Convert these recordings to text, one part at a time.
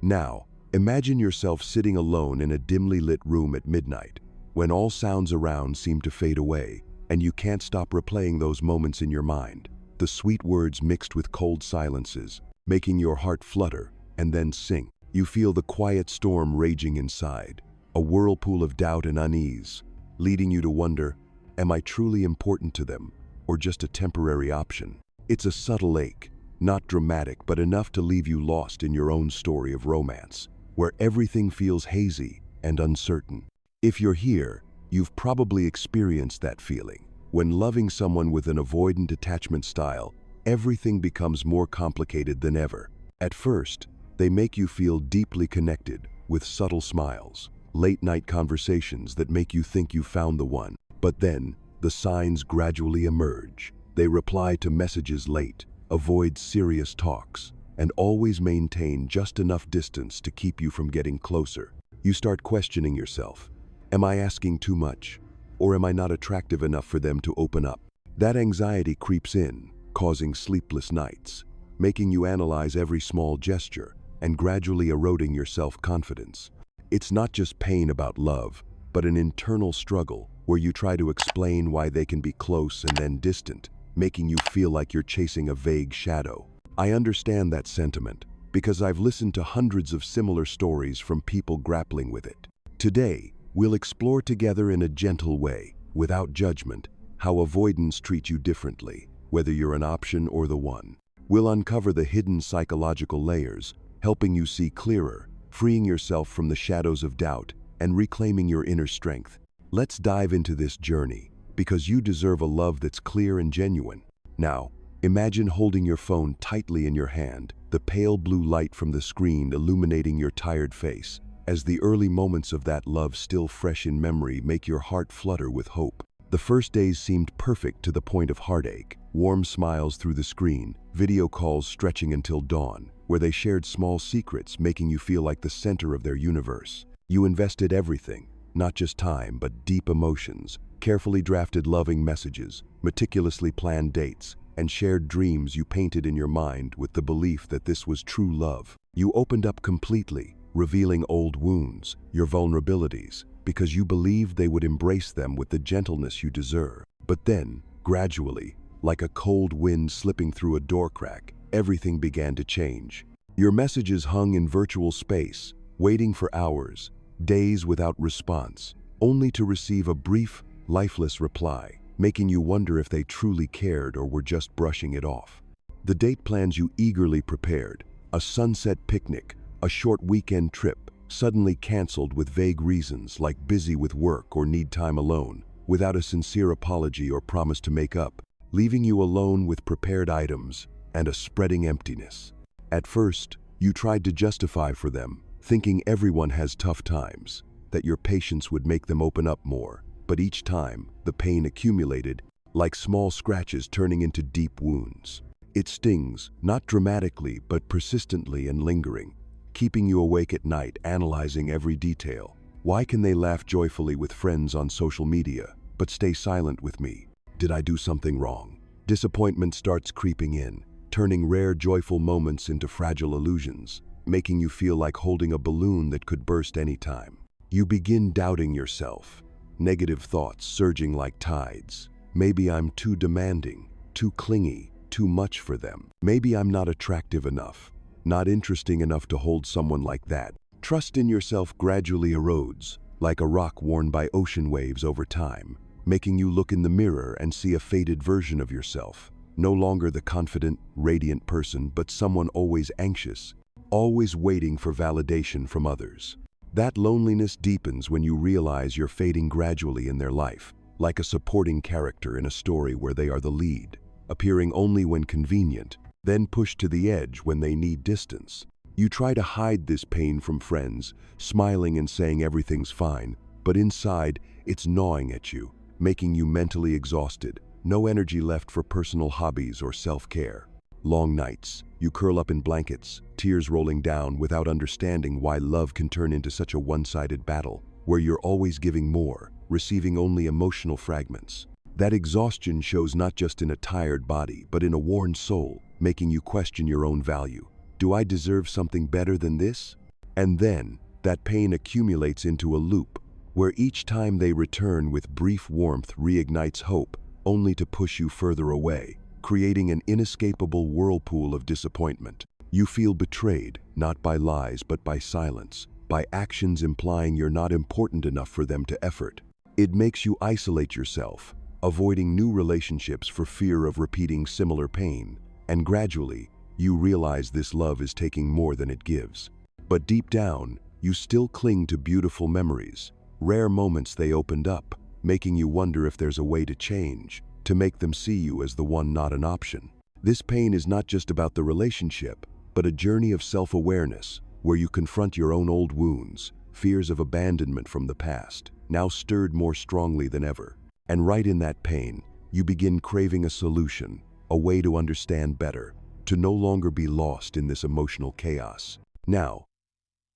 Now, imagine yourself sitting alone in a dimly lit room at midnight, when all sounds around seem to fade away, and you can't stop replaying those moments in your mind, the sweet words mixed with cold silences, making your heart flutter and then sink. You feel the quiet storm raging inside, a whirlpool of doubt and unease, leading you to wonder, am I truly important to them, or just a temporary option? It's a subtle ache, not dramatic, but enough to leave you lost in your own story of romance, where everything feels hazy and uncertain. If you're here, you've probably experienced that feeling. When loving someone with an avoidant attachment style, everything becomes more complicated than ever. At first, they make you feel deeply connected with subtle smiles, late-night conversations that make you think you found the one. But then, the signs gradually emerge. They reply to messages late, avoid serious talks, and always maintain just enough distance to keep you from getting closer. You start questioning yourself. Am I asking too much? Or am I not attractive enough for them to open up? That anxiety creeps in, causing sleepless nights, making you analyze every small gesture and gradually eroding your self-confidence. It's not just pain about love, but an internal struggle where you try to explain why they can be close and then distant, making you feel like you're chasing a vague shadow. I understand that sentiment because I've listened to hundreds of similar stories from people grappling with it. Today, we'll explore together in a gentle way, without judgment, how avoidance treats you differently, whether you're an option or the one. We'll uncover the hidden psychological layers, helping you see clearer, freeing yourself from the shadows of doubt, and reclaiming your inner strength. Let's dive into this journey, because you deserve a love that's clear and genuine. Now, imagine holding your phone tightly in your hand, the pale blue light from the screen illuminating your tired face, as the early moments of that love still fresh in memory make your heart flutter with hope. The first days seemed perfect to the point of heartache, warm smiles through the screen, video calls stretching until dawn, where they shared small secrets making you feel like the center of their universe. You invested everything, not just time but deep emotions, carefully drafted loving messages, meticulously planned dates, and shared dreams you painted in your mind with the belief that this was true love. You opened up completely, revealing old wounds, your vulnerabilities, because you believed they would embrace them with the gentleness you deserve. But then, gradually, like a cold wind slipping through a door crack, everything began to change. Your messages hung in virtual space, waiting for hours, days without response, only to receive a brief, lifeless reply, making you wonder if they truly cared or were just brushing it off. The date plans you eagerly prepared, a sunset picnic, a short weekend trip, suddenly canceled with vague reasons like busy with work or need time alone, without a sincere apology or promise to make up, leaving you alone with prepared items and a spreading emptiness. At first, you tried to justify for them, thinking everyone has tough times, that your patience would make them open up more, but each time, the pain accumulated, like small scratches turning into deep wounds. It stings, not dramatically but persistently and lingering, keeping you awake at night analyzing every detail. Why can they laugh joyfully with friends on social media, but stay silent with me? Did I do something wrong? Disappointment starts creeping in, turning rare joyful moments into fragile illusions, making you feel like holding a balloon that could burst anytime. You begin doubting yourself, negative thoughts surging like tides. Maybe I'm too demanding, too clingy, too much for them. Maybe I'm not attractive enough, not interesting enough to hold someone like that. Trust in yourself gradually erodes, like a rock worn by ocean waves over time, making you look in the mirror and see a faded version of yourself. No longer the confident, radiant person, but someone always anxious, always waiting for validation from others. That loneliness deepens when you realize you're fading gradually in their life, like a supporting character in a story where they are the lead, appearing only when convenient, then pushed to the edge when they need distance. You try to hide this pain from friends, smiling and saying everything's fine, but inside, it's gnawing at you, making you mentally exhausted, no energy left for personal hobbies or self-care. Long nights, you curl up in blankets, tears rolling down without understanding why love can turn into such a one-sided battle, where you're always giving more, receiving only emotional fragments. That exhaustion shows not just in a tired body, but in a worn soul, making you question your own value. Do I deserve something better than this? And then, that pain accumulates into a loop, where each time they return with brief warmth reignites hope, only to push you further away, creating an inescapable whirlpool of disappointment. You feel betrayed, not by lies but by silence, by actions implying you're not important enough for them to effort. It makes you isolate yourself, avoiding new relationships for fear of repeating similar pain, and gradually, you realize this love is taking more than it gives. But deep down, you still cling to beautiful memories, rare moments they opened up, making you wonder if there's a way to change, to make them see you as the one, not an option. This pain is not just about the relationship, but a journey of self-awareness, where you confront your own old wounds, fears of abandonment from the past, now stirred more strongly than ever. And right in that pain, you begin craving a solution, a way to understand better, to no longer be lost in this emotional chaos. Now,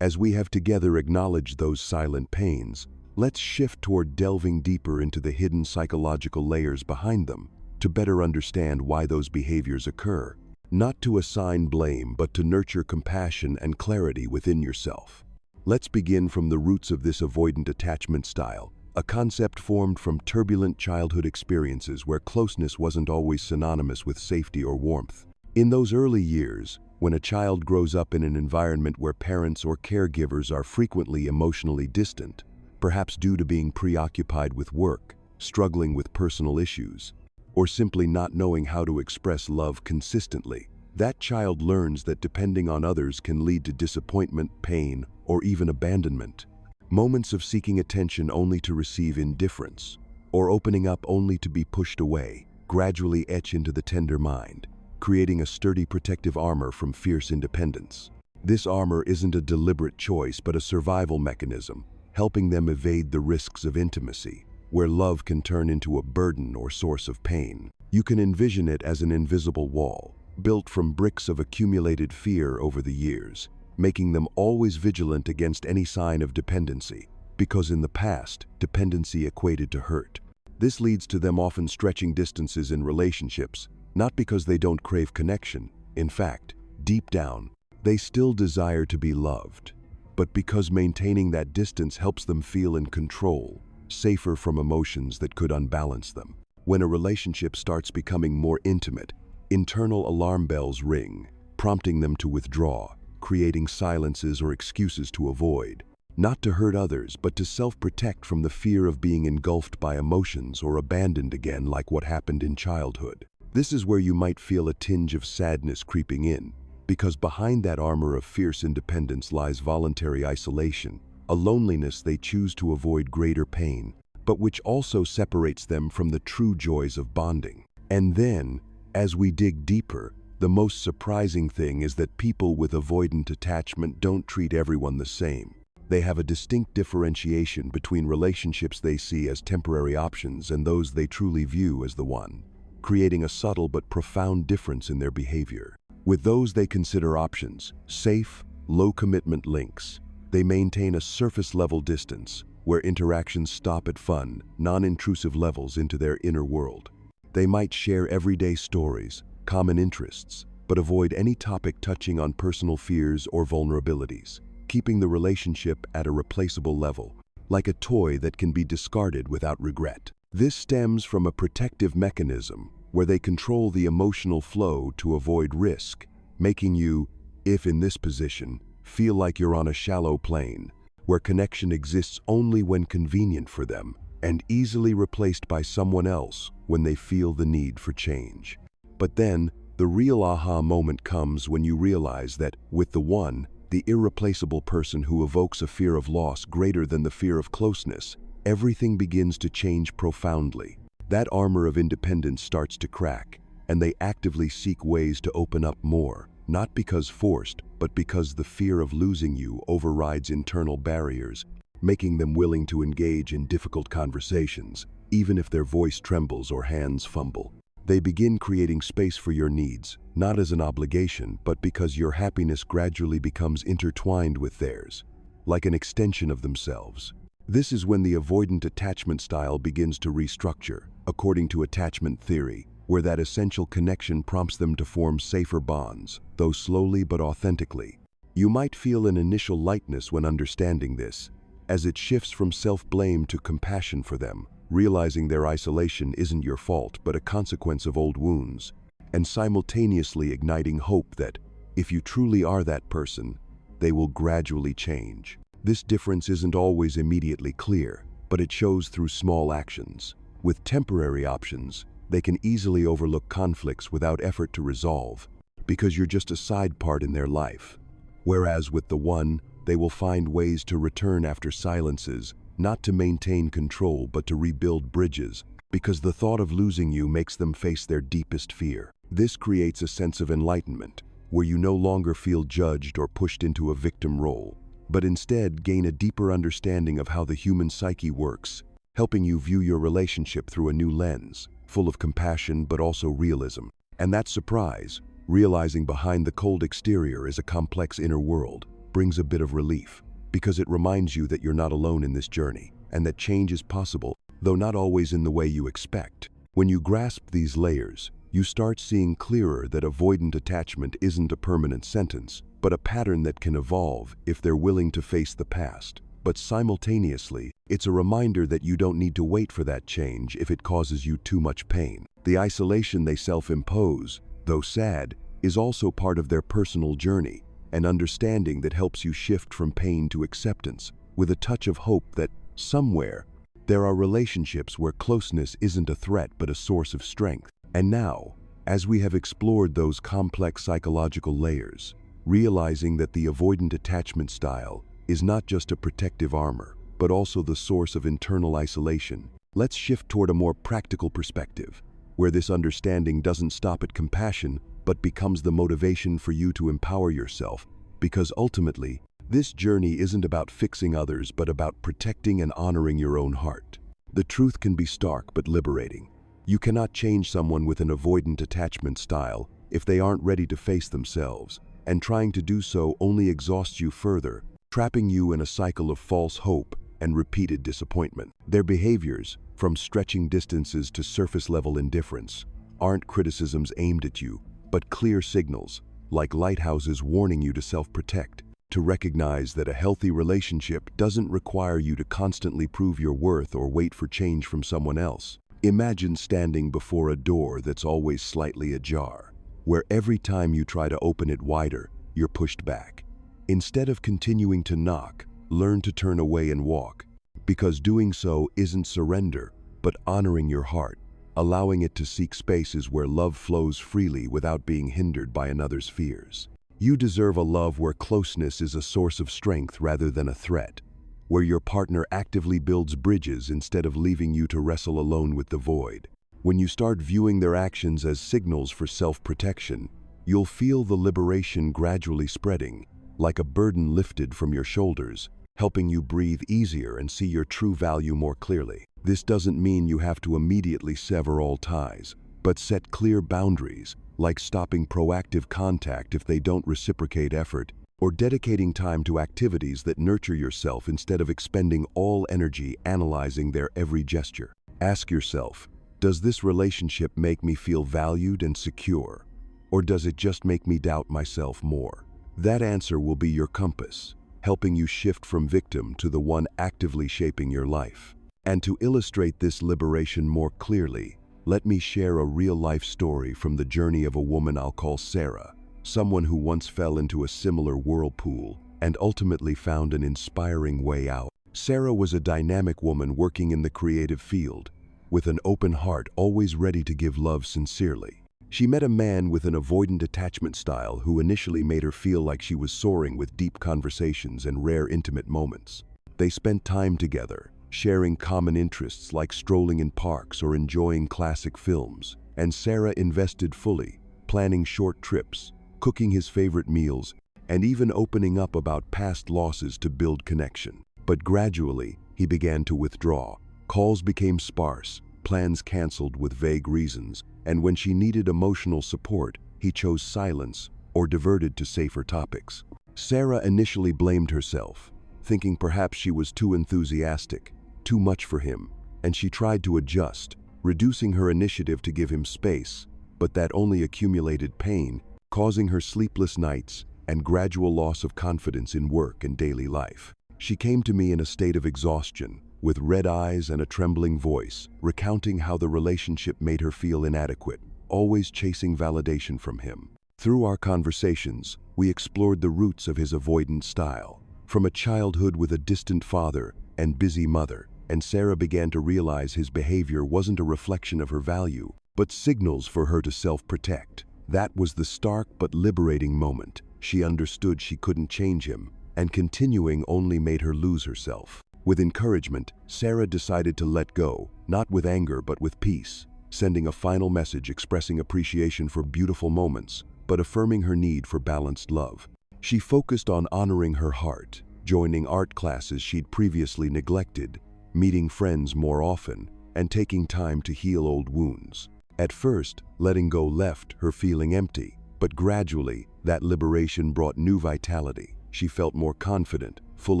as we have together acknowledged those silent pains, let's shift toward delving deeper into the hidden psychological layers behind them, to better understand why those behaviors occur, not to assign blame but to nurture compassion and clarity within yourself. Let's begin from the roots of this avoidant attachment style, a concept formed from turbulent childhood experiences where closeness wasn't always synonymous with safety or warmth. In those early years, when a child grows up in an environment where parents or caregivers are frequently emotionally distant, perhaps due to being preoccupied with work, struggling with personal issues, or simply not knowing how to express love consistently, that child learns that depending on others can lead to disappointment, pain, or even abandonment. Moments of seeking attention only to receive indifference, or opening up only to be pushed away, gradually etch into the tender mind, creating a sturdy protective armor from fierce independence. This armor isn't a deliberate choice but a survival mechanism, helping them evade the risks of intimacy, where love can turn into a burden or source of pain. You can envision it as an invisible wall, built from bricks of accumulated fear over the years, making them always vigilant against any sign of dependency, because in the past, dependency equated to hurt. This leads to them often stretching distances in relationships, not because they don't crave connection. In fact, deep down, they still desire to be loved, but because maintaining that distance helps them feel in control, safer from emotions that could unbalance them. When a relationship starts becoming more intimate, internal alarm bells ring, prompting them to withdraw, creating silences or excuses to avoid, not to hurt others, but to self-protect from the fear of being engulfed by emotions or abandoned again like what happened in childhood. This is where you might feel a tinge of sadness creeping in, because behind that armor of fierce independence lies voluntary isolation, a loneliness they choose to avoid greater pain, but which also separates them from the true joys of bonding. And then, as we dig deeper, the most surprising thing is that people with avoidant attachment don't treat everyone the same. They have a distinct differentiation between relationships they see as temporary options and those they truly view as the one, creating a subtle but profound difference in their behavior. With those they consider options, safe, low-commitment links, they maintain a surface-level distance, where interactions stop at fun, non-intrusive levels into their inner world. They might share everyday stories, common interests, but avoid any topic touching on personal fears or vulnerabilities, keeping the relationship at a replaceable level, like a toy that can be discarded without regret. This stems from a protective mechanism where they control the emotional flow to avoid risk, making you, if in this position, feel like you're on a shallow plane, where connection exists only when convenient for them, and easily replaced by someone else when they feel the need for change. But then, the real aha moment comes when you realize that, with the one, the irreplaceable person who evokes a fear of loss greater than the fear of closeness, everything begins to change profoundly. That armor of independence starts to crack, and they actively seek ways to open up more, not because forced, but because the fear of losing you overrides internal barriers, making them willing to engage in difficult conversations, even if their voice trembles or hands fumble. They begin creating space for your needs, not as an obligation, but because your happiness gradually becomes intertwined with theirs, like an extension of themselves. This is when the avoidant attachment style begins to restructure, according to attachment theory, where that essential connection prompts them to form safer bonds, though slowly but authentically. You might feel an initial lightness when understanding this, as it shifts from self-blame to compassion for them, realizing their isolation isn't your fault but a consequence of old wounds, and simultaneously igniting hope that, if you truly are that person, they will gradually change. This difference isn't always immediately clear, but it shows through small actions. With temporary options, they can easily overlook conflicts without effort to resolve, because you're just a side part in their life. Whereas with the one, they will find ways to return after silences, not to maintain control but to rebuild bridges, because the thought of losing you makes them face their deepest fear. This creates a sense of enlightenment, where you no longer feel judged or pushed into a victim role, but instead gain a deeper understanding of how the human psyche works, helping you view your relationship through a new lens, full of compassion but also realism. And that surprise, realizing behind the cold exterior is a complex inner world, brings a bit of relief, because it reminds you that you're not alone in this journey, and that change is possible, though not always in the way you expect. When you grasp these layers, you start seeing clearer that avoidant attachment isn't a permanent sentence, but a pattern that can evolve if they're willing to face the past. But simultaneously, it's a reminder that you don't need to wait for that change if it causes you too much pain. The isolation they self-impose, though sad, is also part of their personal journey, an understanding that helps you shift from pain to acceptance, with a touch of hope that, somewhere, there are relationships where closeness isn't a threat but a source of strength. And now, as we have explored those complex psychological layers, realizing that the avoidant attachment style is not just a protective armor, but also the source of internal isolation, let's shift toward a more practical perspective, where this understanding doesn't stop at compassion, but becomes the motivation for you to empower yourself, because ultimately, this journey isn't about fixing others but about protecting and honoring your own heart. The truth can be stark but liberating. You cannot change someone with an avoidant attachment style if they aren't ready to face themselves, and trying to do so only exhausts you further, trapping you in a cycle of false hope and repeated disappointment. Their behaviors, from stretching distances to surface-level indifference, aren't criticisms aimed at you, but clear signals, like lighthouses warning you to self-protect, to recognize that a healthy relationship doesn't require you to constantly prove your worth or wait for change from someone else. Imagine standing before a door that's always slightly ajar, where every time you try to open it wider, you're pushed back. Instead of continuing to knock, learn to turn away and walk, because doing so isn't surrender, but honoring your heart, allowing it to seek spaces where love flows freely without being hindered by another's fears. You deserve a love where closeness is a source of strength rather than a threat, where your partner actively builds bridges instead of leaving you to wrestle alone with the void. When you start viewing their actions as signals for self-protection, you'll feel the liberation gradually spreading, like a burden lifted from your shoulders, helping you breathe easier and see your true value more clearly. This doesn't mean you have to immediately sever all ties, but set clear boundaries, like stopping proactive contact if they don't reciprocate effort, or dedicating time to activities that nurture yourself instead of expending all energy analyzing their every gesture. Ask yourself, does this relationship make me feel valued and secure, or does it just make me doubt myself more? That answer will be your compass, helping you shift from victim to the one actively shaping your life. And to illustrate this liberation more clearly, let me share a real-life story from the journey of a woman I'll call Sarah, someone who once fell into a similar whirlpool and ultimately found an inspiring way out. Sarah was a dynamic woman working in the creative field, with an open heart always ready to give love sincerely. She met a man with an avoidant attachment style who initially made her feel like she was soaring with deep conversations and rare intimate moments. They spent time together, sharing common interests like strolling in parks or enjoying classic films, and Sarah invested fully, planning short trips, cooking his favorite meals, and even opening up about past losses to build connection. But gradually, he began to withdraw. Calls became sparse, plans canceled with vague reasons, and when she needed emotional support, he chose silence or diverted to safer topics. Sarah initially blamed herself, thinking perhaps she was too enthusiastic, too much for him, and she tried to adjust, reducing her initiative to give him space, but that only accumulated pain, causing her sleepless nights and gradual loss of confidence in work and daily life. She came to me in a state of exhaustion, with red eyes and a trembling voice, recounting how the relationship made her feel inadequate, always chasing validation from him. Through our conversations, we explored the roots of his avoidant style. From a childhood with a distant father and busy mother, and Sarah began to realize his behavior wasn't a reflection of her value, but signals for her to self-protect. That was the stark but liberating moment. She understood she couldn't change him, and continuing only made her lose herself. With encouragement, Sarah decided to let go, not with anger but with peace, sending a final message expressing appreciation for beautiful moments, but affirming her need for balanced love. She focused on honoring her heart, joining art classes she'd previously neglected, meeting friends more often, and taking time to heal old wounds. At first, letting go left her feeling empty, but gradually, that liberation brought new vitality. She felt more confident, full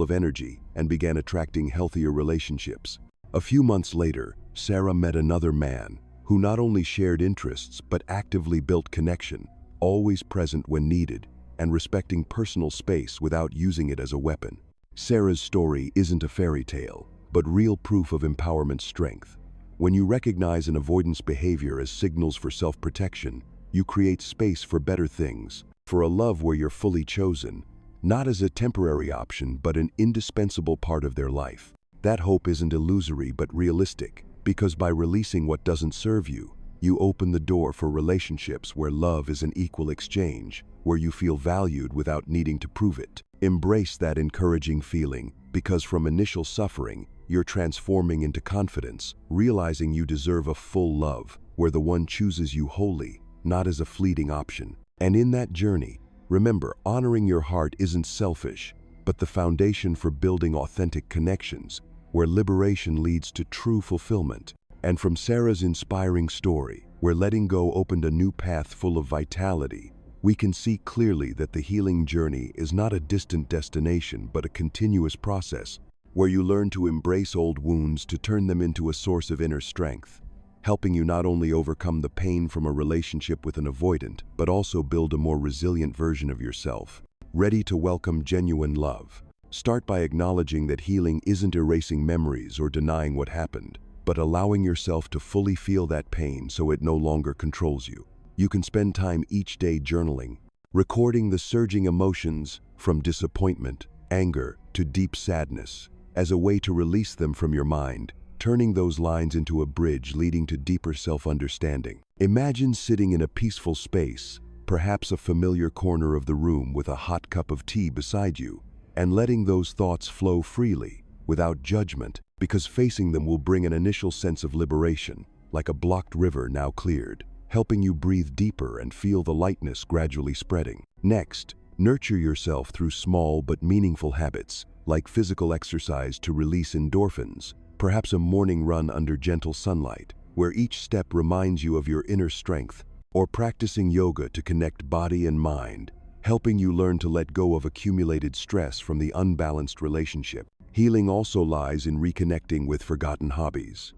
of energy, and began attracting healthier relationships. A few months later, Sarah met another man who not only shared interests but actively built connection, always present when needed, and respecting personal space without using it as a weapon. Sarah's story isn't a fairy tale, but real proof of empowerment strength. When you recognize an avoidance behavior as signals for self-protection, you create space for better things, for a love where you're fully chosen, not as a temporary option but an indispensable part of their life. That hope isn't illusory but realistic, because by releasing what doesn't serve you, you open the door for relationships where love is an equal exchange, where you feel valued without needing to prove it. Embrace that encouraging feeling, because from initial suffering, you're transforming into confidence, realizing you deserve a full love, where the one chooses you wholly, not as a fleeting option. And in that journey, remember, honoring your heart isn't selfish, but the foundation for building authentic connections, where liberation leads to true fulfillment. And from Sarah's inspiring story, where letting go opened a new path full of vitality, we can see clearly that the healing journey is not a distant destination but a continuous process, where you learn to embrace old wounds to turn them into a source of inner strength, helping you not only overcome the pain from a relationship with an avoidant, but also build a more resilient version of yourself, ready to welcome genuine love. Start by acknowledging that healing isn't erasing memories or denying what happened, but allowing yourself to fully feel that pain so it no longer controls you. You can spend time each day journaling, recording the surging emotions from disappointment, anger, to deep sadness, as a way to release them from your mind, turning those lines into a bridge leading to deeper self-understanding. Imagine sitting in a peaceful space, perhaps a familiar corner of the room with a hot cup of tea beside you, and letting those thoughts flow freely, without judgment, because facing them will bring an initial sense of liberation, like a blocked river now cleared, helping you breathe deeper and feel the lightness gradually spreading. Next, nurture yourself through small but meaningful habits, like physical exercise to release endorphins, perhaps a morning run under gentle sunlight, where each step reminds you of your inner strength, or practicing yoga to connect body and mind, helping you learn to let go of accumulated stress from the unbalanced relationship. Healing also lies in reconnecting with forgotten hobbies.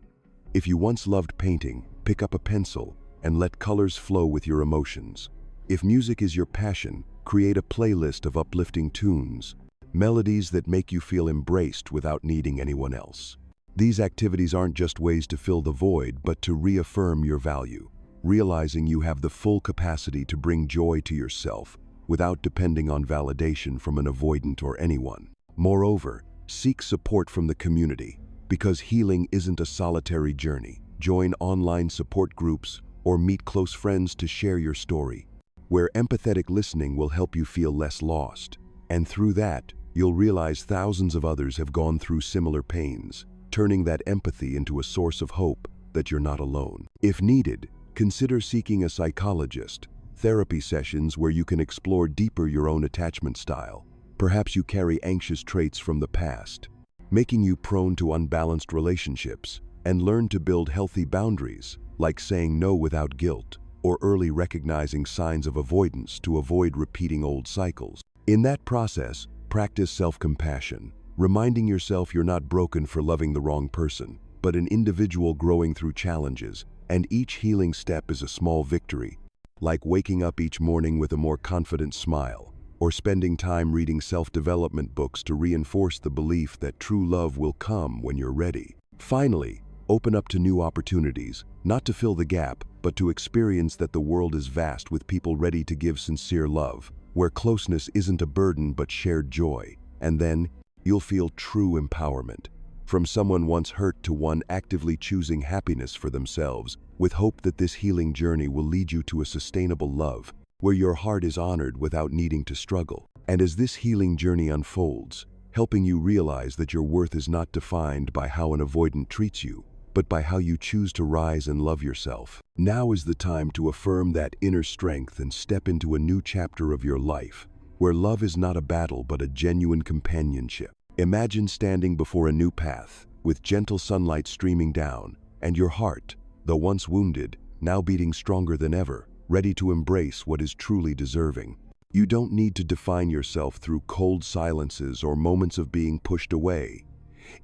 If you once loved painting, pick up a pencil and let colors flow with your emotions. If music is your passion, create a playlist of uplifting tunes, melodies that make you feel embraced without needing anyone else. These activities aren't just ways to fill the void, but to reaffirm your value, realizing you have the full capacity to bring joy to yourself without depending on validation from an avoidant or anyone. Moreover, seek support from the community, because healing isn't a solitary journey. Join online support groups or meet close friends to share your story, where empathetic listening will help you feel less lost. And through that, you'll realize thousands of others have gone through similar pains, turning that empathy into a source of hope that you're not alone. If needed, consider seeking a psychologist, therapy sessions where you can explore deeper your own attachment style. Perhaps you carry anxious traits from the past, making you prone to unbalanced relationships, and learn to build healthy boundaries, like saying no without guilt, or early recognizing signs of avoidance to avoid repeating old cycles. In that process, practice self-compassion, reminding yourself you're not broken for loving the wrong person, but an individual growing through challenges, and each healing step is a small victory, like waking up each morning with a more confident smile, or spending time reading self-development books to reinforce the belief that true love will come when you're ready. Finally, open up to new opportunities, not to fill the gap, but to experience that the world is vast with people ready to give sincere love, where closeness isn't a burden but shared joy. And then, you'll feel true empowerment. From someone once hurt to one actively choosing happiness for themselves, with hope that this healing journey will lead you to a sustainable love, where your heart is honored without needing to struggle. And as this healing journey unfolds, helping you realize that your worth is not defined by how an avoidant treats you, but by how you choose to rise and love yourself. Now is the time to affirm that inner strength and step into a new chapter of your life, where love is not a battle but a genuine companionship. Imagine standing before a new path, with gentle sunlight streaming down, and your heart, though once wounded, now beating stronger than ever, ready to embrace what is truly deserving. You don't need to define yourself through cold silences or moments of being pushed away.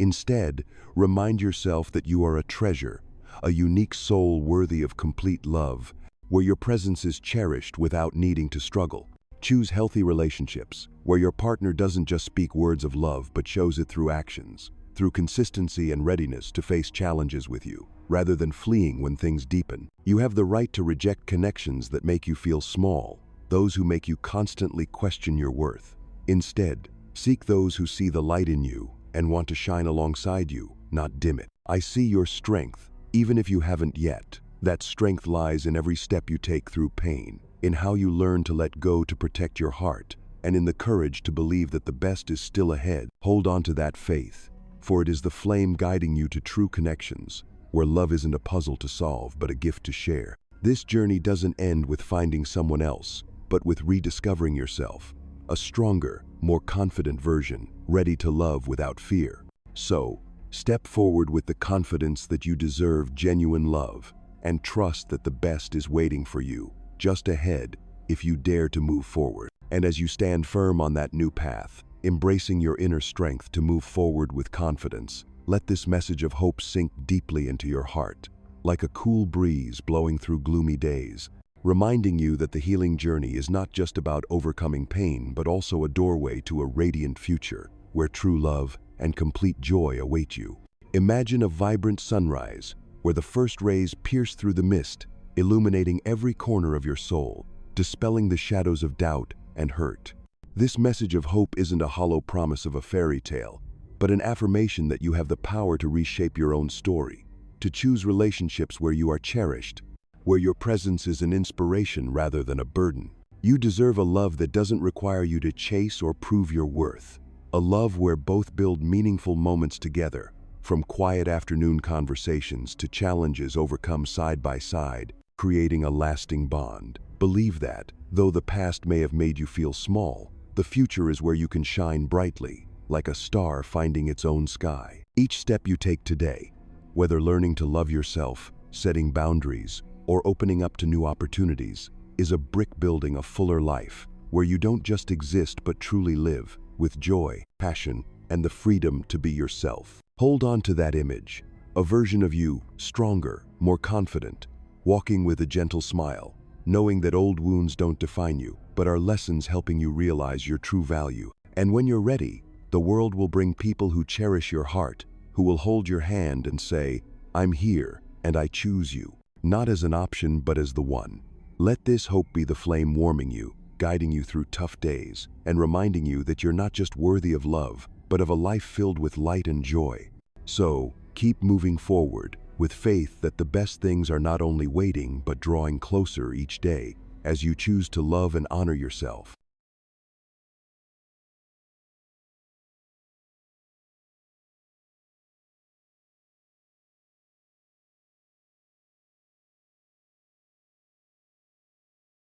Instead, remind yourself that you are a treasure, a unique soul worthy of complete love, where your presence is cherished without needing to struggle. Choose healthy relationships, where your partner doesn't just speak words of love but shows it through actions, through consistency and readiness to face challenges with you, rather than fleeing when things deepen. You have the right to reject connections that make you feel small, those who make you constantly question your worth. Instead, seek those who see the light in you and want to shine alongside you, not dim it. I see your strength, even if you haven't yet. That strength lies in every step you take through pain, in how you learn to let go to protect your heart, and in the courage to believe that the best is still ahead. Hold on to that faith, for it is the flame guiding you to true connections, where love isn't a puzzle to solve but a gift to share. This journey doesn't end with finding someone else, but with rediscovering yourself, a stronger, more confident version, ready to love without fear. So, step forward with the confidence that you deserve genuine love, and trust that the best is waiting for you, just ahead, if you dare to move forward. And as you stand firm on that new path, embracing your inner strength to move forward with confidence, let this message of hope sink deeply into your heart, like a cool breeze blowing through gloomy days, reminding you that the healing journey is not just about overcoming pain, but also a doorway to a radiant future, where true love and complete joy await you. Imagine a vibrant sunrise, where the first rays pierce through the mist, illuminating every corner of your soul, dispelling the shadows of doubt and hurt. This message of hope isn't a hollow promise of a fairy tale, but an affirmation that you have the power to reshape your own story, to choose relationships where you are cherished, where your presence is an inspiration rather than a burden. You deserve a love that doesn't require you to chase or prove your worth, a love where both build meaningful moments together, from quiet afternoon conversations to challenges overcome side by side, creating a lasting bond. Believe that, though the past may have made you feel small, the future is where you can shine brightly, like a star finding its own sky. Each step you take today, whether learning to love yourself, setting boundaries, or opening up to new opportunities, is a brick building a fuller life, where you don't just exist but truly live, with joy, passion, and the freedom to be yourself. Hold on to that image, a version of you, stronger, more confident, walking with a gentle smile, knowing that old wounds don't define you, but are lessons helping you realize your true value. And when you're ready, the world will bring people who cherish your heart, who will hold your hand and say, "I'm here, and I choose you," not as an option but as the one. Let this hope be the flame warming you, guiding you through tough days, and reminding you that you're not just worthy of love, but of a life filled with light and joy. So, keep moving forward, with faith that the best things are not only waiting but drawing closer each day, as you choose to love and honor yourself.